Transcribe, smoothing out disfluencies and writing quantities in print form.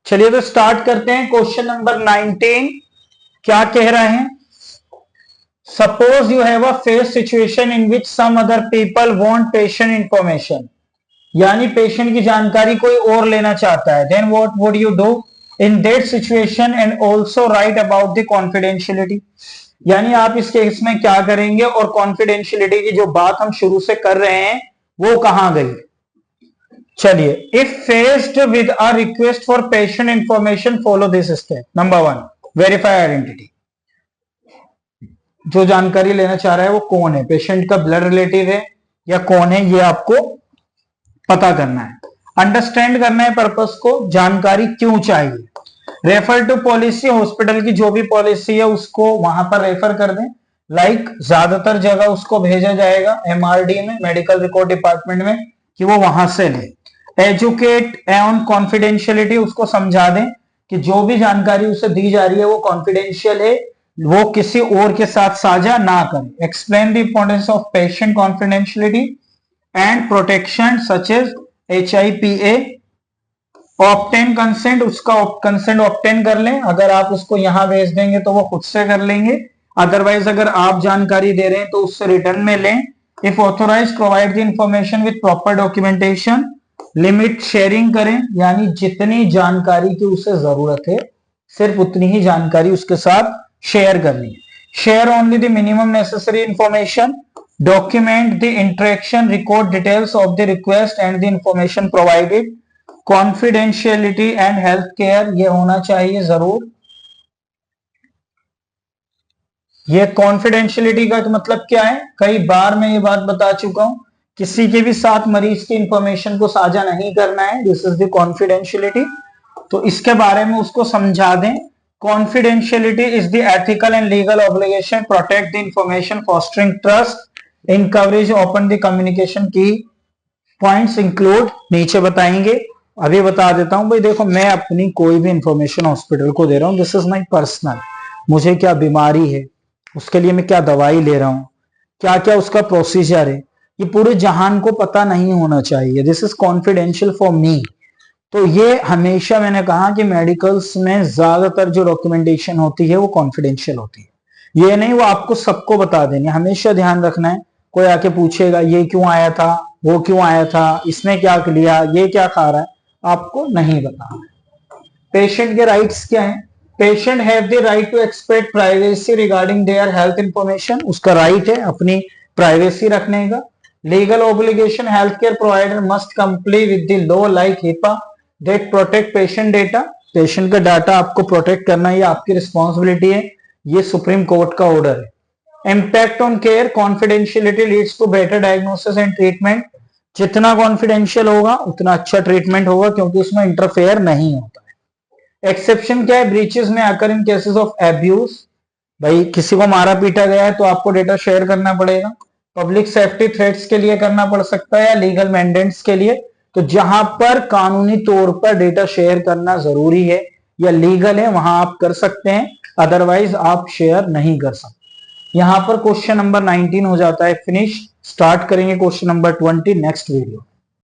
चलिए तो स्टार्ट करते हैं। क्वेश्चन नंबर 19 क्या कह रहे हैं? Suppose you have a face situation in which some other people want patient information, यानी पेशेंट की जानकारी कोई और लेना चाहता है। Then what would you do in that situation and also write about the confidentiality, यानी आप इस केस में क्या करेंगे और कॉन्फिडेंशियलिटी की जो बात हम शुरू से कर रहे हैं वो कहां गई। चलिए, if faced with a request for patient information follow this step. Number 1, verify identity. जो जानकारी लेना चाह रहा है वो कौन है, पेशेंट का ब्लड रिलेटिव है या कौन है, ये आपको पता करना है। अंडरस्टैंड करना है पर्पस को, जानकारी क्यों चाहिए। रेफर टू पॉलिसी, हॉस्पिटल की जो भी पॉलिसी है उसको वहां पर रेफर कर दें। लाइक ज्यादातर जगह उसको भेजा जाएगा एमआरडी में, मेडिकल रिकॉर्ड डिपार्टमेंट में, कि वो वहां से ले। एजुकेट ऑन कॉन्फिडेंशियलिटी, उसको समझा दें कि जो भी जानकारी उसे दी जा रही है वो कॉन्फिडेंशियल है, वो किसी और के साथ साझा ना करें। Explain the importance of patient confidentiality and protection such as HIPA। Obtain consent, उसका कंसेंट ऑप्टेन कर लें। अगर आप उसको यहां भेज देंगे तो वो खुद से कर लेंगे, अदरवाइज अगर आप जानकारी दे रहे हैं तो उससे रिटर्न में लें। If authorize provide the information with proper documentation. Limit sharing करें, यानी जितनी जानकारी की उसे जरूरत है सिर्फ उतनी ही जानकारी उसके साथ शेयर करनी है। Share only the minimum necessary information. Document the interaction, record details of the request and the information provided. Confidentiality and health care, ये होना चाहिए जरूर। ये कॉन्फिडेंशियलिटी का मतलब क्या है, कई बार मैं ये बात बता चुका हूं, किसी के भी साथ मरीज की इंफॉर्मेशन को साझा नहीं करना है। This is the confidentiality. तो इसके बारे में उसको समझा दें। Confidentiality is the ethical and legal obligation, protect the information, fostering trust, encourage open the communication. Key points include नीचे बताएंगे। अभी बता देता हूं भाई, देखो मैं अपनी कोई भी इंफॉर्मेशन हॉस्पिटल को दे रहा हूं, दिस इज माई पर्सनल। मुझे क्या बीमारी है, उसके लिए मैं क्या दवाई ले रहा हूं, क्या क्या उसका प्रोसीजर है, ये पूरे जहान को पता नहीं होना चाहिए। This is confidential for me. तो ये हमेशा मैंने कहा कि मेडिकल्स में ज्यादातर जो डॉक्यूमेंटेशन होती है वो कॉन्फिडेंशियल होती है। ये नहीं वो आपको सबको बता देंगे, हमेशा ध्यान रखना है। कोई आके पूछेगा ये क्यों आया था, वो क्यों आया था, इसने क्या लिया, ये क्या खा रहा है, आपको नहीं बताना है। पेशेंट के राइट्स क्या है? Patient have the right to expect privacy regarding their health information, उसका राइट है अपनी प्राइवेसी रखने का। Legal obligation, health care provider must comply with the law like HIPAA that protect patient data. Patient का data आपको protect करना, ये आपकी रिस्पॉन्सिबिलिटी है, ये सुप्रीम कोर्ट का ऑर्डर है। Impact on care, confidentiality leads to better diagnosis and treatment. जितना कॉन्फिडेंशियल होगा उतना अच्छा ट्रीटमेंट होगा, क्योंकि उसमें इंटरफेयर नहीं होता है। एक्सेप्शन क्या है? ब्रीचेस में अकर इन केसेस ऑफ एब्यूज, भाई किसी को मारा पीटा गया है तो आपको डेटा शेयर करना पड़ेगा। पब्लिक सेफ्टी थ्रेट्स के लिए करना पड़ सकता है या लीगल मैंडेट्स के लिए। तो जहां पर कानूनी तौर पर डेटा शेयर करना जरूरी है या लीगल है वहां आप कर सकते हैं, अदरवाइज आप शेयर नहीं कर सकते। यहां पर क्वेश्चन नंबर 19 हो जाता है फिनिश। स्टार्ट करेंगे क्वेश्चन नंबर 20 नेक्स्ट वीडियो।